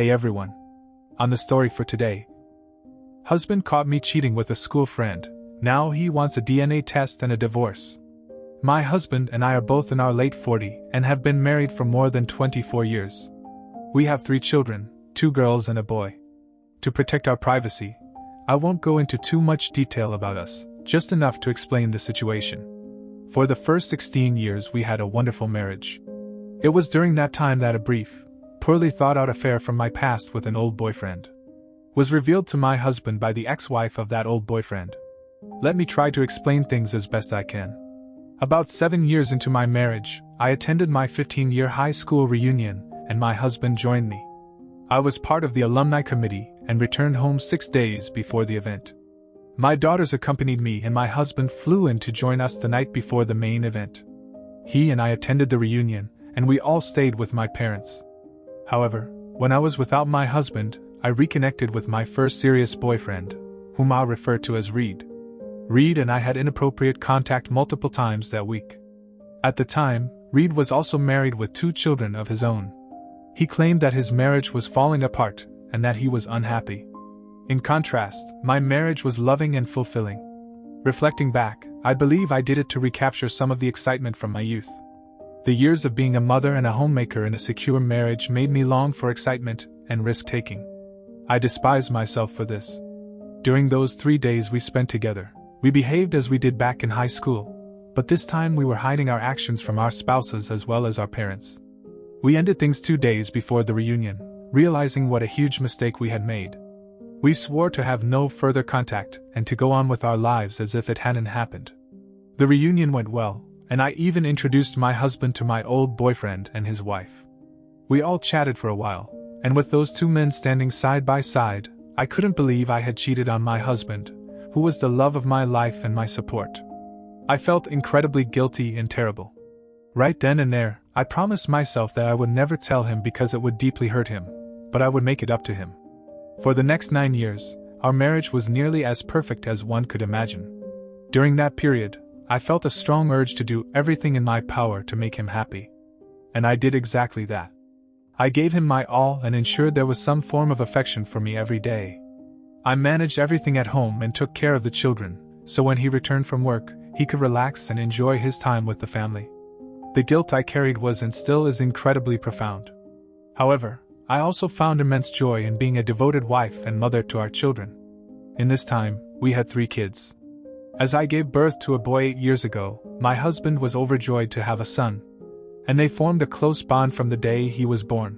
Hey everyone. On the story for today. Husband caught me cheating with a school friend. Now he wants a DNA test and a divorce. My husband and I are both in our late 40s and have been married for more than 24 years. We have 3 children, 2 girls and a boy. To protect our privacy, I won't go into too much detail about us, just enough to explain the situation. For the first 16 years we had a wonderful marriage. It was during that time that a brief, poorly thought out affair from my past with an old boyfriend was revealed to my husband by the ex-wife of that old boyfriend. Let me try to explain things as best I can. About 7 years into my marriage, I attended my 15-year high school reunion, and my husband joined me. I was part of the alumni committee and returned home 6 days before the event. My daughters accompanied me and my husband flew in to join us the night before the main event. He and I attended the reunion, and we all stayed with my parents. However, when I was without my husband, I reconnected with my first serious boyfriend, whom I'll refer to as Reed. Reed and I had inappropriate contact multiple times that week. At the time, Reed was also married with 2 children of his own. He claimed that his marriage was falling apart and that he was unhappy. In contrast, my marriage was loving and fulfilling. Reflecting back, I believe I did it to recapture some of the excitement from my youth. The years of being a mother and a homemaker in a secure marriage made me long for excitement and risk-taking. I despise myself for this. During those 3 days we spent together, we behaved as we did back in high school, but this time we were hiding our actions from our spouses as well as our parents. We ended things 2 days before the reunion, realizing what a huge mistake we had made. We swore to have no further contact and to go on with our lives as if it hadn't happened. The reunion went well, and I even introduced my husband to my old boyfriend and his wife. We all chatted for a while, and with those 2 men standing side by side, I couldn't believe I had cheated on my husband, who was the love of my life and my support. I felt incredibly guilty and terrible. Right then and there, I promised myself that I would never tell him because it would deeply hurt him, but I would make it up to him. For the next 9 years, our marriage was nearly as perfect as one could imagine. During that period, I felt a strong urge to do everything in my power to make him happy. And I did exactly that. I gave him my all and ensured there was some form of affection for me every day. I managed everything at home and took care of the children, so when he returned from work, he could relax and enjoy his time with the family. The guilt I carried was and still is incredibly profound. However, I also found immense joy in being a devoted wife and mother to our children. In this time, we had 3 kids. As I gave birth to a boy 8 years ago, my husband was overjoyed to have a son. And they formed a close bond from the day he was born.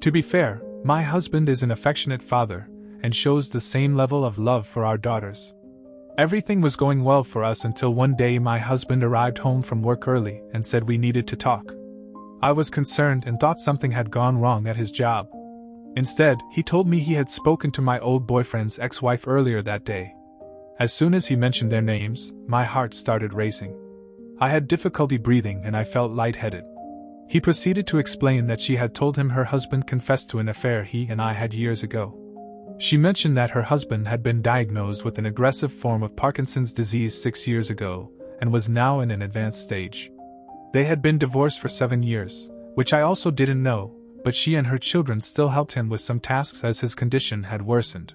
To be fair, my husband is an affectionate father, and shows the same level of love for our daughters. Everything was going well for us until one day my husband arrived home from work early and said we needed to talk. I was concerned and thought something had gone wrong at his job. Instead, he told me he had spoken to my old boyfriend's ex-wife earlier that day. As soon as he mentioned their names, my heart started racing. I had difficulty breathing and I felt lightheaded. He proceeded to explain that she had told him her husband confessed to an affair he and I had years ago. She mentioned that her husband had been diagnosed with an aggressive form of Parkinson's disease 6 years ago, and was now in an advanced stage. They had been divorced for 7 years, which I also didn't know, but she and her children still helped him with some tasks as his condition had worsened.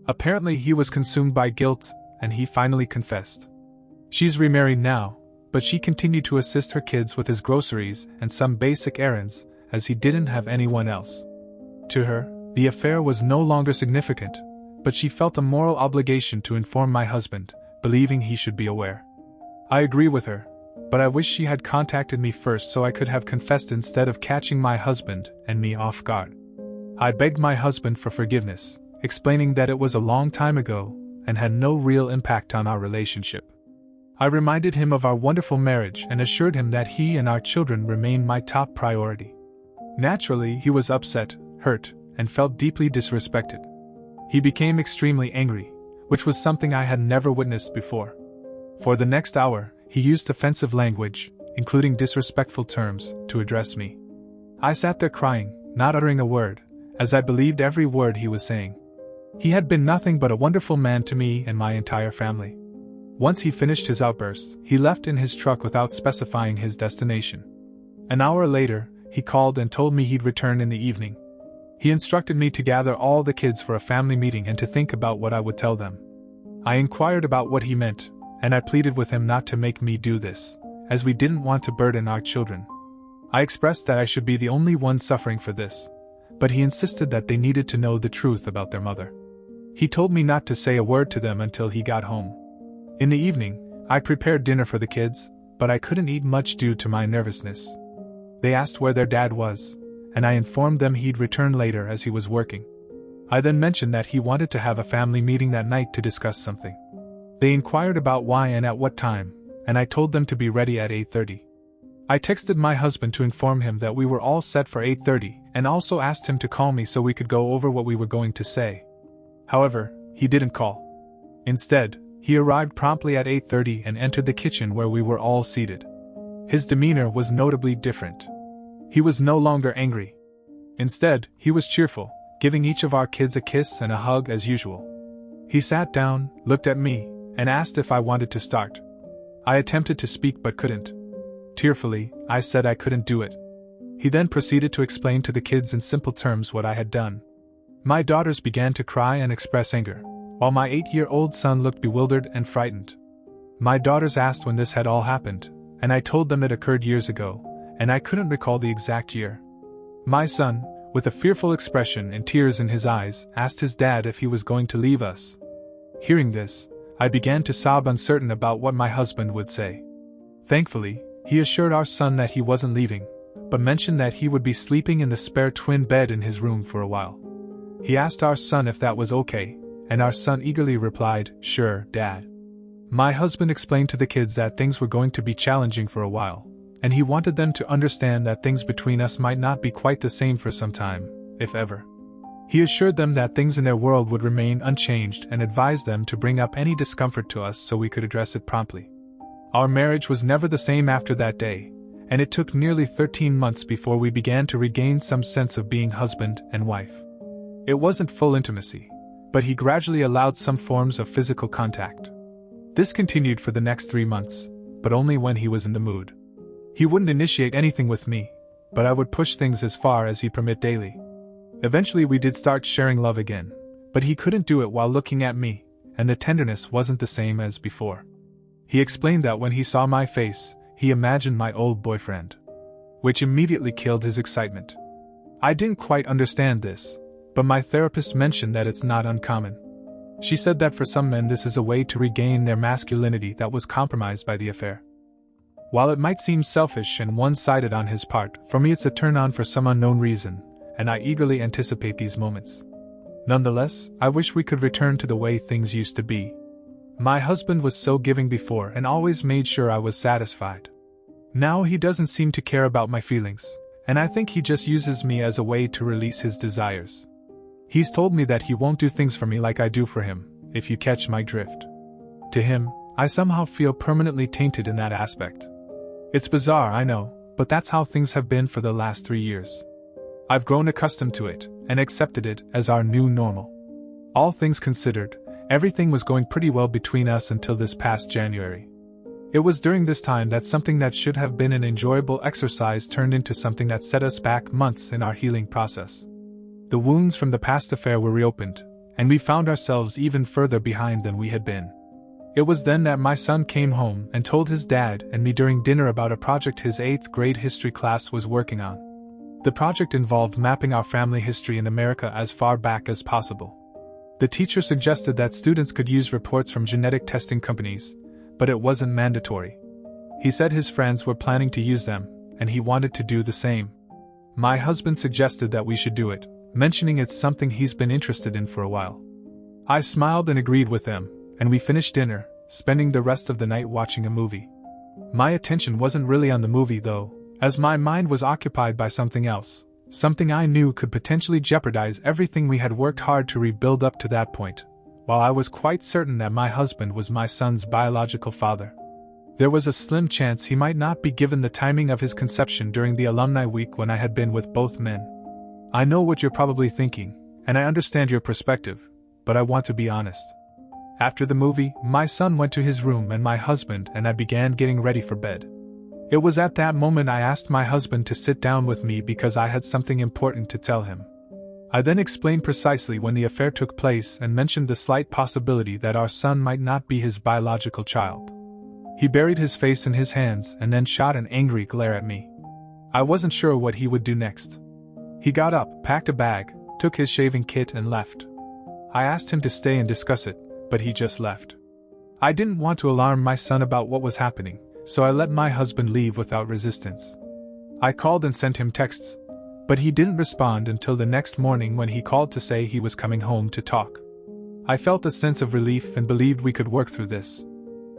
Apparently he was consumed by guilt, and he finally confessed. She's remarried now, but she continued to assist her kids with his groceries and some basic errands, as he didn't have anyone else. To her, the affair was no longer significant, but she felt a moral obligation to inform my husband, believing he should be aware. I agree with her, but I wish she had contacted me first so I could have confessed instead of catching my husband and me off guard. I begged my husband for forgiveness, explaining that it was a long time ago and had no real impact on our relationship. I reminded him of our wonderful marriage and assured him that he and our children remained my top priority. Naturally, he was upset, hurt, and felt deeply disrespected. He became extremely angry, which was something I had never witnessed before. For the next hour, he used offensive language, including disrespectful terms, to address me. I sat there crying, not uttering a word, as I believed every word he was saying. He had been nothing but a wonderful man to me and my entire family. Once he finished his outburst, he left in his truck without specifying his destination. An hour later, he called and told me he'd return in the evening. He instructed me to gather all the kids for a family meeting and to think about what I would tell them. I inquired about what he meant, and I pleaded with him not to make me do this, as we didn't want to burden our children. I expressed that I should be the only one suffering for this, but he insisted that they needed to know the truth about their mother. He told me not to say a word to them until he got home. In the evening, I prepared dinner for the kids, but I couldn't eat much due to my nervousness. They asked where their dad was, and I informed them he'd return later as he was working. I then mentioned that he wanted to have a family meeting that night to discuss something. They inquired about why and at what time, and I told them to be ready at 8:30. I texted my husband to inform him that we were all set for 8:30 and also asked him to call me so we could go over what we were going to say. However, he didn't call. Instead, he arrived promptly at 8:30 and entered the kitchen where we were all seated. His demeanor was notably different. He was no longer angry. Instead, he was cheerful, giving each of our kids a kiss and a hug as usual. He sat down, looked at me, and asked if I wanted to start. I attempted to speak but couldn't. Tearfully, I said I couldn't do it. He then proceeded to explain to the kids in simple terms what I had done. My daughters began to cry and express anger, while my 8-year-old son looked bewildered and frightened. My daughters asked when this had all happened, and I told them it occurred years ago, and I couldn't recall the exact year. My son, with a fearful expression and tears in his eyes, asked his dad if he was going to leave us. Hearing this, I began to sob, uncertain about what my husband would say. Thankfully, he assured our son that he wasn't leaving, but mentioned that he would be sleeping in the spare twin bed in his room for a while. He asked our son if that was okay, and our son eagerly replied, "Sure, Dad." My husband explained to the kids that things were going to be challenging for a while, and he wanted them to understand that things between us might not be quite the same for some time, if ever. He assured them that things in their world would remain unchanged and advised them to bring up any discomfort to us so we could address it promptly. Our marriage was never the same after that day, and it took nearly 13 months before we began to regain some sense of being husband and wife. It wasn't full intimacy, but he gradually allowed some forms of physical contact. This continued for the next 3 months, but only when he was in the mood. He wouldn't initiate anything with me, but I would push things as far as he'd permit daily. Eventually we did start sharing love again, but he couldn't do it while looking at me, and the tenderness wasn't the same as before. He explained that when he saw my face, he imagined my old boyfriend, which immediately killed his excitement. I didn't quite understand this, but my therapist mentioned that it's not uncommon. She said that for some men this is a way to regain their masculinity that was compromised by the affair. While it might seem selfish and one-sided on his part, for me it's a turn-on for some unknown reason, and I eagerly anticipate these moments. Nonetheless, I wish we could return to the way things used to be. My husband was so giving before and always made sure I was satisfied. Now he doesn't seem to care about my feelings, and I think he just uses me as a way to release his desires. He's told me that he won't do things for me like I do for him, if you catch my drift. To him, I somehow feel permanently tainted in that aspect. It's bizarre, I know, but that's how things have been for the last 3 years. I've grown accustomed to it, and accepted it as our new normal. All things considered, everything was going pretty well between us until this past January. It was during this time that something that should have been an enjoyable exercise turned into something that set us back months in our healing process. The wounds from the past affair were reopened, and we found ourselves even further behind than we had been. It was then that my son came home and told his dad and me during dinner about a project his 8th grade history class was working on. The project involved mapping our family history in America as far back as possible. The teacher suggested that students could use reports from genetic testing companies, but it wasn't mandatory. He said his friends were planning to use them, and he wanted to do the same. My husband suggested that we should do it, mentioning it's something he's been interested in for a while. I smiled and agreed with them, and we finished dinner, spending the rest of the night watching a movie. My attention wasn't really on the movie though, as my mind was occupied by something else, something I knew could potentially jeopardize everything we had worked hard to rebuild up to that point, while I was quite certain that my husband was my son's biological father. There was a slim chance he might not be given the timing of his conception during the alumni week when I had been with both men. I know what you're probably thinking, and I understand your perspective, but I want to be honest. After the movie, my son went to his room and my husband and I began getting ready for bed. It was at that moment I asked my husband to sit down with me because I had something important to tell him. I then explained precisely when the affair took place and mentioned the slight possibility that our son might not be his biological child. He buried his face in his hands and then shot an angry glare at me. I wasn't sure what he would do next. He got up, packed a bag, took his shaving kit and left. I asked him to stay and discuss it, but he just left. I didn't want to alarm my son about what was happening, so I let my husband leave without resistance. I called and sent him texts, but he didn't respond until the next morning when he called to say he was coming home to talk. I felt a sense of relief and believed we could work through this.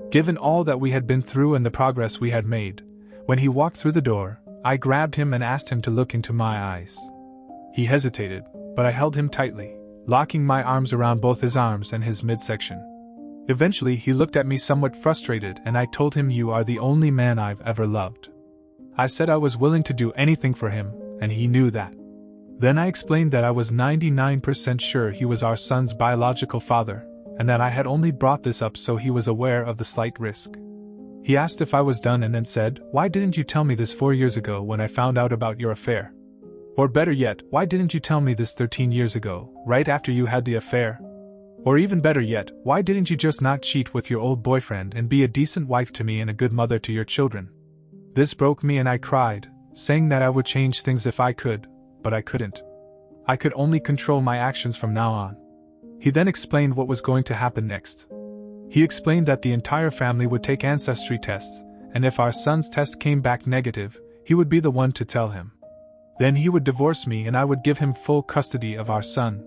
Given all that we had been through and the progress we had made, when he walked through the door, I grabbed him and asked him to look into my eyes. He hesitated, but I held him tightly, locking my arms around both his arms and his midsection. Eventually he looked at me somewhat frustrated and I told him, "You are the only man I've ever loved." I said I was willing to do anything for him, and he knew that. Then I explained that I was 99% sure he was our son's biological father, and that I had only brought this up so he was aware of the slight risk. He asked if I was done and then said, "Why didn't you tell me this 4 years ago when I found out about your affair? Or better yet, why didn't you tell me this 13 years ago, right after you had the affair? Or even better yet, why didn't you just not cheat with your old boyfriend and be a decent wife to me and a good mother to your children?" This broke me and I cried, saying that I would change things if I could, but I couldn't. I could only control my actions from now on. He then explained what was going to happen next. He explained that the entire family would take ancestry tests, and if our son's test came back negative, he would be the one to tell him. Then he would divorce me and I would give him full custody of our son.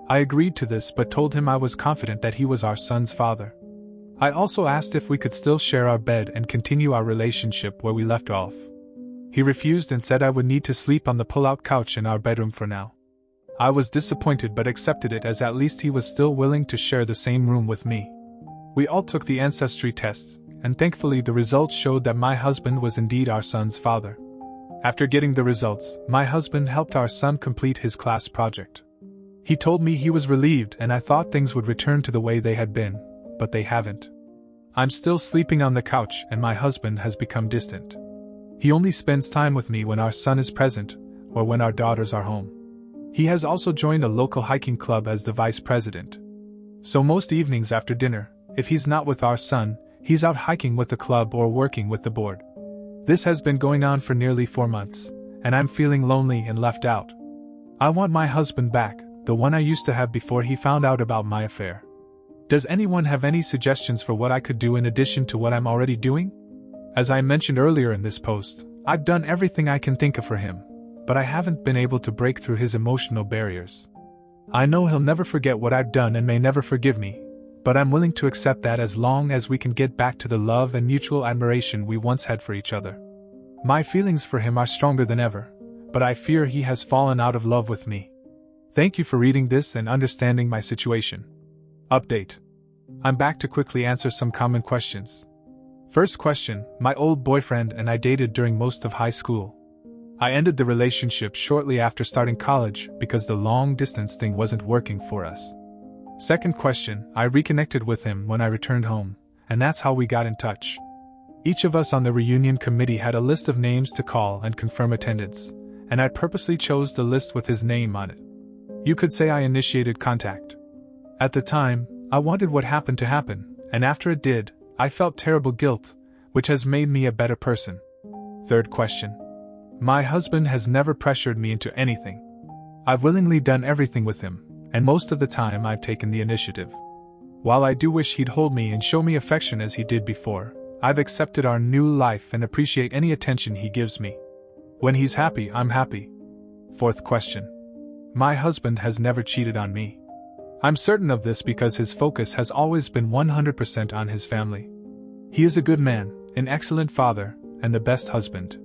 I agreed to this but told him I was confident that he was our son's father. I also asked if we could still share our bed and continue our relationship where we left off. He refused and said I would need to sleep on the pull-out couch in our bedroom for now. I was disappointed but accepted it as at least he was still willing to share the same room with me. We all took the ancestry tests, and thankfully the results showed that my husband was indeed our son's father. After getting the results, my husband helped our son complete his class project. He told me he was relieved and I thought things would return to the way they had been, but they haven't. I'm still sleeping on the couch and my husband has become distant. He only spends time with me when our son is present, or when our daughters are home. He has also joined a local hiking club as the vice president. So most evenings after dinner, if he's not with our son, he's out hiking with the club or working with the board. This has been going on for nearly 4 months, and I'm feeling lonely and left out. I want my husband back, the one I used to have before he found out about my affair. Does anyone have any suggestions for what I could do in addition to what I'm already doing? As I mentioned earlier in this post, I've done everything I can think of for him, but I haven't been able to break through his emotional barriers. I know he'll never forget what I've done and may never forgive me, but I'm willing to accept that as long as we can get back to the love and mutual admiration we once had for each other. My feelings for him are stronger than ever, but I fear he has fallen out of love with me. Thank you for reading this and understanding my situation. Update. I'm back to quickly answer some common questions. First question, my old boyfriend and I dated during most of high school. I ended the relationship shortly after starting college because the long-distance thing wasn't working for us. Second question, I reconnected with him when I returned home, and that's how we got in touch. Each of us on the reunion committee had a list of names to call and confirm attendance, and I purposely chose the list with his name on it. You could say I initiated contact. At the time, I wanted what happened to happen, and after it did, I felt terrible guilt, which has made me a better person. Third question. My husband has never pressured me into anything. I've willingly done everything with him, and most of the time I've taken the initiative. While I do wish he'd hold me and show me affection as he did before, I've accepted our new life and appreciate any attention he gives me. When he's happy, I'm happy. Fourth question. My husband has never cheated on me. I'm certain of this because his focus has always been 100% on his family. He is a good man, an excellent father, and the best husband.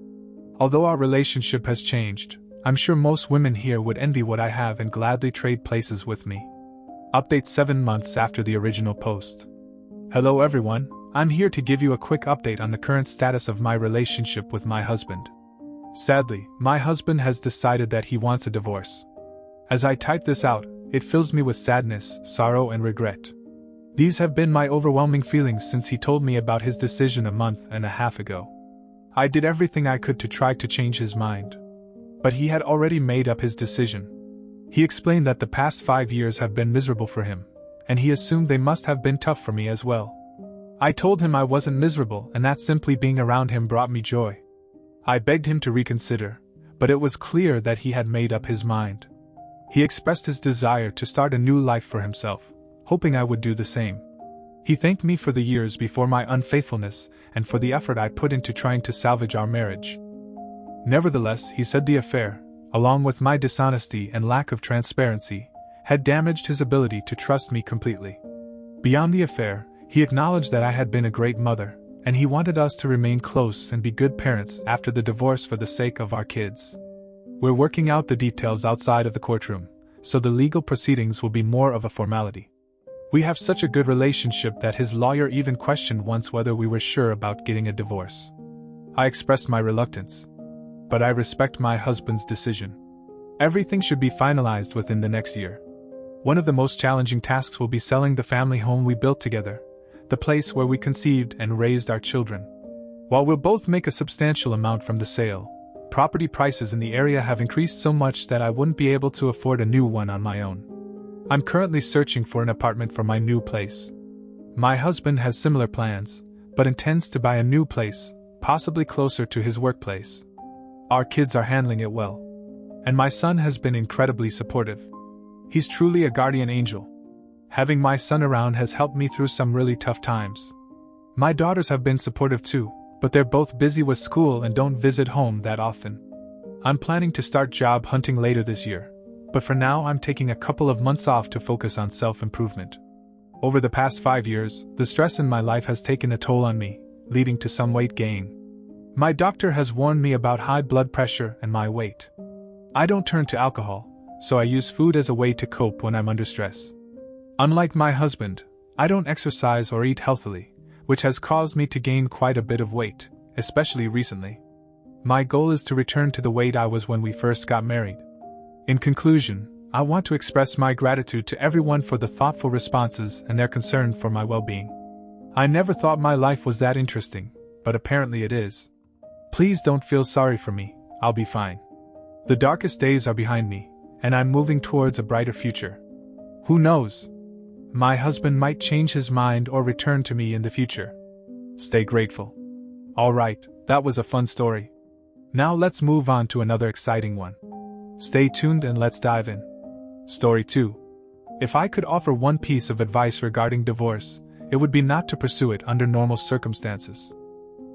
Although our relationship has changed, I'm sure most women here would envy what I have and gladly trade places with me. Update 7 months after the original post. Hello everyone, I'm here to give you a quick update on the current status of my relationship with my husband. Sadly, my husband has decided that he wants a divorce. As I type this out, it fills me with sadness, sorrow, and regret. These have been my overwhelming feelings since he told me about his decision a month and a half ago. I did everything I could to try to change his mind. But he had already made up his decision. He explained that the past 5 years have been miserable for him, and he assumed they must have been tough for me as well. I told him I wasn't miserable and that simply being around him brought me joy. I begged him to reconsider, but it was clear that he had made up his mind. He expressed his desire to start a new life for himself, hoping I would do the same. He thanked me for the years before my unfaithfulness and for the effort I put into trying to salvage our marriage. Nevertheless, he said the affair, along with my dishonesty and lack of transparency, had damaged his ability to trust me completely. Beyond the affair, he acknowledged that I had been a great mother, and he wanted us to remain close and be good parents after the divorce for the sake of our kids. We're working out the details outside of the courtroom, so the legal proceedings will be more of a formality. We have such a good relationship that his lawyer even questioned once whether we were sure about getting a divorce. I expressed my reluctance, but I respect my husband's decision. Everything should be finalized within the next year. One of the most challenging tasks will be selling the family home we built together, the place where we conceived and raised our children. While we'll both make a substantial amount from the sale, property prices in the area have increased so much that I wouldn't be able to afford a new one on my own. I'm currently searching for an apartment for my new place. My husband has similar plans, but intends to buy a new place, possibly closer to his workplace. Our kids are handling it well, and my son has been incredibly supportive. He's truly a guardian angel. Having my son around has helped me through some really tough times. My daughters have been supportive too, but they're both busy with school and don't visit home that often. I'm planning to start job hunting later this year, but for now I'm taking a couple of months off to focus on self-improvement. Over the past 5 years, the stress in my life has taken a toll on me, leading to some weight gain. My doctor has warned me about high blood pressure and my weight. I don't turn to alcohol, so I use food as a way to cope when I'm under stress. Unlike my husband, I don't exercise or eat healthily, which has caused me to gain quite a bit of weight, especially recently. My goal is to return to the weight I was when we first got married. In conclusion, I want to express my gratitude to everyone for the thoughtful responses and their concern for my well-being. I never thought my life was that interesting, but apparently it is. Please don't feel sorry for me, I'll be fine. The darkest days are behind me, and I'm moving towards a brighter future. Who knows? My husband might change his mind or return to me in the future. Stay grateful. Alright, that was a fun story. Now let's move on to another exciting one. Stay tuned and let's dive in. Story 2. If I could offer one piece of advice regarding divorce, it would be not to pursue it under normal circumstances.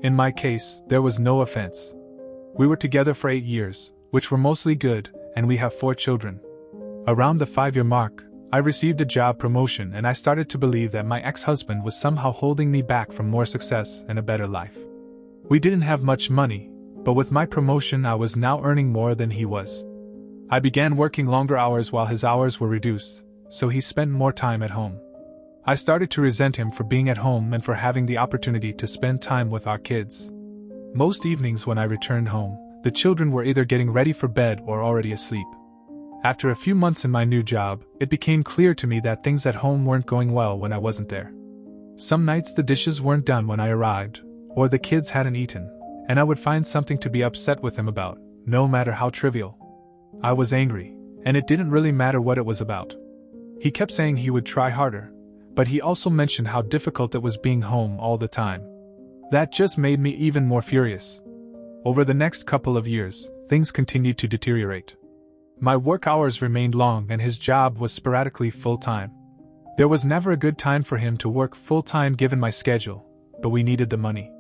In my case, there was no offense. We were together for 8 years, which were mostly good, and we have 4 children. Around the 5-year mark, I received a job promotion and I started to believe that my ex-husband was somehow holding me back from more success and a better life. We didn't have much money, but with my promotion I was now earning more than he was. I began working longer hours while his hours were reduced, so he spent more time at home. I started to resent him for being at home and for having the opportunity to spend time with our kids. Most evenings when I returned home, the children were either getting ready for bed or already asleep. After a few months in my new job, it became clear to me that things at home weren't going well when I wasn't there. Some nights the dishes weren't done when I arrived, or the kids hadn't eaten, and I would find something to be upset with him about, no matter how trivial. I was angry, and it didn't really matter what it was about. He kept saying he would try harder, but he also mentioned how difficult it was being home all the time. That just made me even more furious. Over the next couple of years, things continued to deteriorate. My work hours remained long and his job was sporadically full-time. There was never a good time for him to work full-time given my schedule, but we needed the money.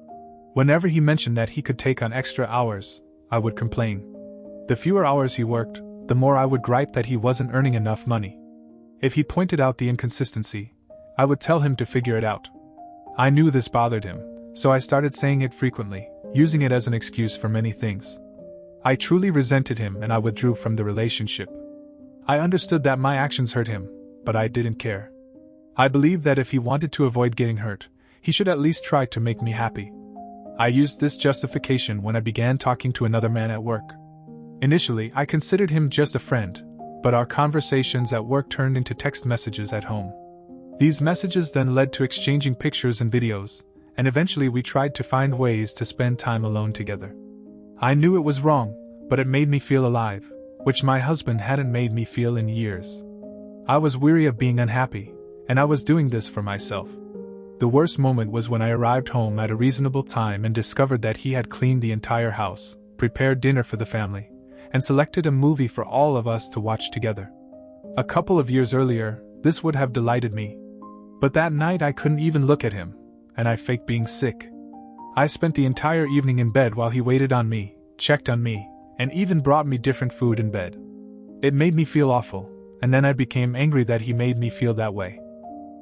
Whenever he mentioned that he could take on extra hours, I would complain. The fewer hours he worked, the more I would gripe that he wasn't earning enough money. If he pointed out the inconsistency, I would tell him to figure it out. I knew this bothered him, so I started saying it frequently, using it as an excuse for many things. I truly resented him and I withdrew from the relationship. I understood that my actions hurt him, but I didn't care. I believed that if he wanted to avoid getting hurt, he should at least try to make me happy. I used this justification when I began talking to another man at work. Initially, I considered him just a friend, but our conversations at work turned into text messages at home. These messages then led to exchanging pictures and videos, and eventually we tried to find ways to spend time alone together. I knew it was wrong, but it made me feel alive, which my husband hadn't made me feel in years. I was weary of being unhappy, and I was doing this for myself. The worst moment was when I arrived home at a reasonable time and discovered that he had cleaned the entire house, prepared dinner for the family, and selected a movie for all of us to watch together. A couple of years earlier, this would have delighted me. But that night I couldn't even look at him, and I faked being sick. I spent the entire evening in bed while he waited on me, checked on me, and even brought me different food in bed. It made me feel awful, and then I became angry that he made me feel that way.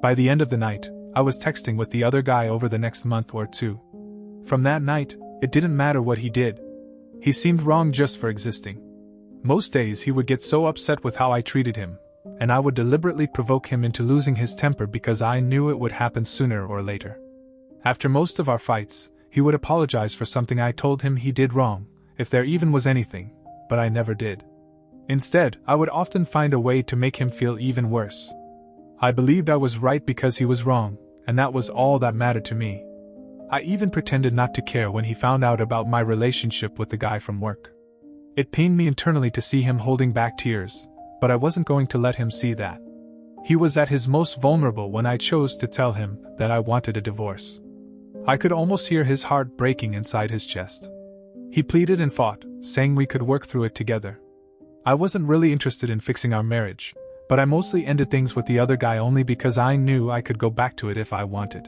By the end of the night, I was texting with the other guy over the next month or two. From that night, it didn't matter what he did. He seemed wrong just for existing. Most days he would get so upset with how I treated him, and I would deliberately provoke him into losing his temper because I knew it would happen sooner or later. After most of our fights, he would apologize for something I told him he did wrong, if there even was anything, but I never did. Instead, I would often find a way to make him feel even worse. I believed I was right because he was wrong, and that was all that mattered to me. I even pretended not to care when he found out about my relationship with the guy from work. It pained me internally to see him holding back tears, but I wasn't going to let him see that. He was at his most vulnerable when I chose to tell him that I wanted a divorce. I could almost hear his heart breaking inside his chest. He pleaded and fought, saying we could work through it together. I wasn't really interested in fixing our marriage, but I mostly ended things with the other guy only because I knew I could go back to it if I wanted.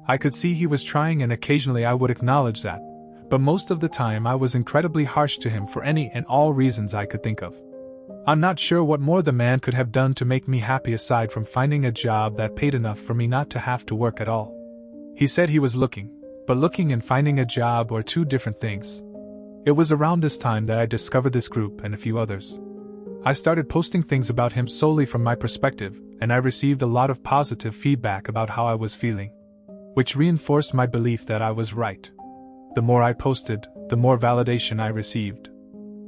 I could see he was trying, and occasionally I would acknowledge that, but most of the time I was incredibly harsh to him for any and all reasons I could think of. I'm not sure what more the man could have done to make me happy aside from finding a job that paid enough for me not to have to work at all. He said he was looking, but looking and finding a job are two different things. It was around this time that I discovered this group and a few others. I started posting things about him solely from my perspective, and I received a lot of positive feedback about how I was feeling, which reinforced my belief that I was right. The more I posted, the more validation I received.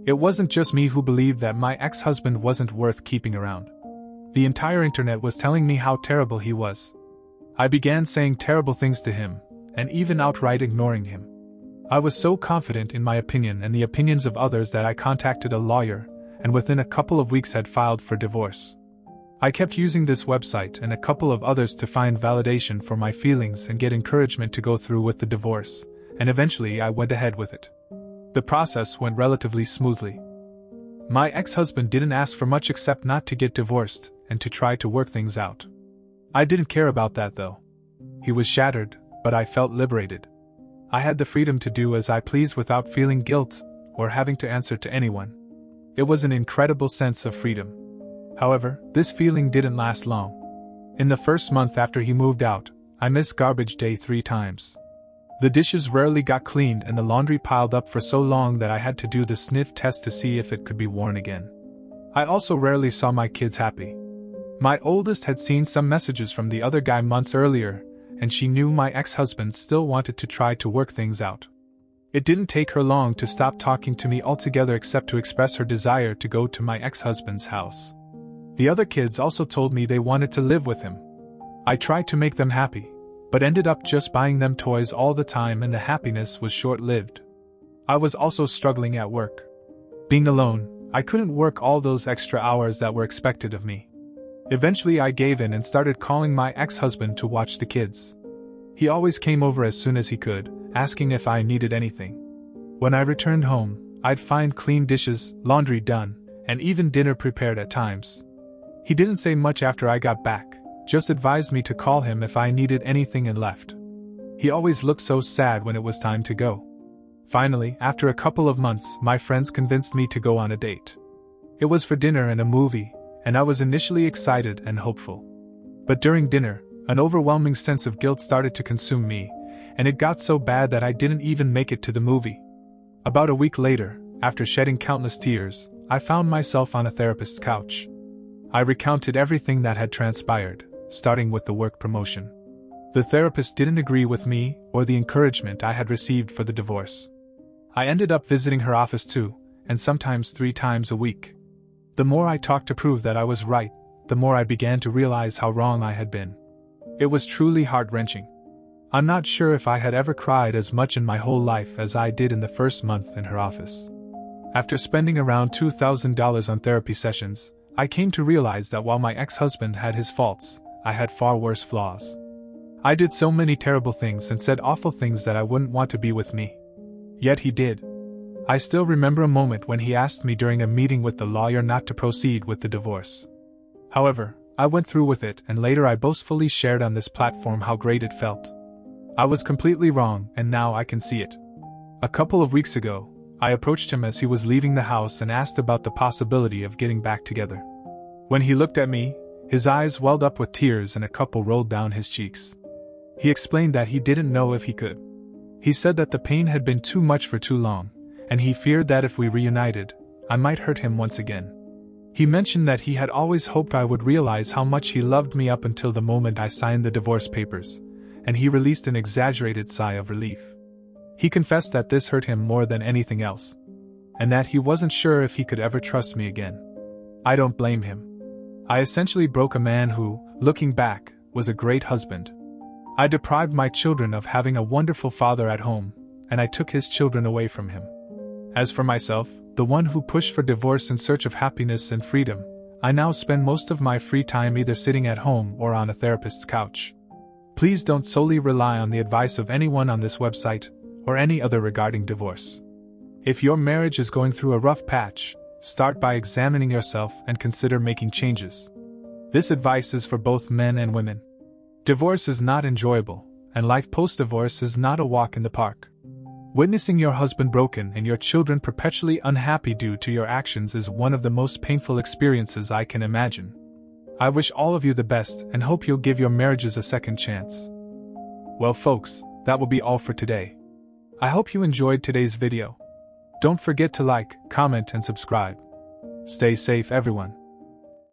It wasn't just me who believed that my ex-husband wasn't worth keeping around. The entire internet was telling me how terrible he was. I began saying terrible things to him, and even outright ignoring him. I was so confident in my opinion and the opinions of others that I contacted a lawyer, and within a couple of weeks had filed for divorce. I kept using this website and a couple of others to find validation for my feelings and get encouragement to go through with the divorce, and eventually I went ahead with it. The process went relatively smoothly. My ex-husband didn't ask for much except not to get divorced and to try to work things out. I didn't care about that though. He was shattered, but I felt liberated. I had the freedom to do as I pleased without feeling guilt or having to answer to anyone. It was an incredible sense of freedom. However, this feeling didn't last long. In the first month after he moved out, I missed garbage day 3 times. The dishes rarely got cleaned and the laundry piled up for so long that I had to do the sniff test to see if it could be worn again. I also rarely saw my kids happy. My oldest had seen some messages from the other guy months earlier, and she knew my ex-husband still wanted to try to work things out. It didn't take her long to stop talking to me altogether except to express her desire to go to my ex-husband's house. The other kids also told me they wanted to live with him. I tried to make them happy, but ended up just buying them toys all the time, and the happiness was short-lived. I was also struggling at work. Being alone, I couldn't work all those extra hours that were expected of me. Eventually I gave in and started calling my ex-husband to watch the kids. He always came over as soon as he could, asking if I needed anything. When I returned home, I'd find clean dishes, laundry done, and even dinner prepared at times. He didn't say much after I got back, just advised me to call him if I needed anything and left. He always looked so sad when it was time to go. Finally, after a couple of months, my friends convinced me to go on a date. It was for dinner and a movie, and I was initially excited and hopeful. But during dinner, an overwhelming sense of guilt started to consume me, and it got so bad that I didn't even make it to the movie. About a week later, after shedding countless tears, I found myself on a therapist's couch. I recounted everything that had transpired, starting with the work promotion. The therapist didn't agree with me or the encouragement I had received for the divorce. I ended up visiting her office 2, and sometimes 3 times a week. The more I talked to prove that I was right, the more I began to realize how wrong I had been. It was truly heart-wrenching. I'm not sure if I had ever cried as much in my whole life as I did in the first month in her office. After spending around $2,000 on therapy sessions, I came to realize that while my ex-husband had his faults, I had far worse flaws. I did so many terrible things and said awful things that I wouldn't want to be with me. Yet he did. I still remember a moment when he asked me during a meeting with the lawyer not to proceed with the divorce. However, I went through with it, and later I boastfully shared on this platform how great it felt. I was completely wrong, and now I can see it. A couple of weeks ago, I approached him as he was leaving the house and asked about the possibility of getting back together. When he looked at me, his eyes welled up with tears and a couple rolled down his cheeks. He explained that he didn't know if he could. He said that the pain had been too much for too long, and he feared that if we reunited, I might hurt him once again. He mentioned that he had always hoped I would realize how much he loved me up until the moment I signed the divorce papers, and he released an exaggerated sigh of relief. He confessed that this hurt him more than anything else, and that he wasn't sure if he could ever trust me again. I don't blame him. I essentially broke a man who, looking back, was a great husband. I deprived my children of having a wonderful father at home, and I took his children away from him. As for myself, the one who pushed for divorce in search of happiness and freedom, I now spend most of my free time either sitting at home or on a therapist's couch. Please don't solely rely on the advice of anyone on this website, or any other regarding divorce. If your marriage is going through a rough patch, start by examining yourself and consider making changes. This advice is for both men and women. Divorce is not enjoyable, and life post-divorce is not a walk in the park. Witnessing your husband broken and your children perpetually unhappy due to your actions is one of the most painful experiences I can imagine. I wish all of you the best and hope you'll give your marriages a second chance. Well folks, that will be all for today. I hope you enjoyed today's video. Don't forget to like, comment and subscribe. Stay safe everyone.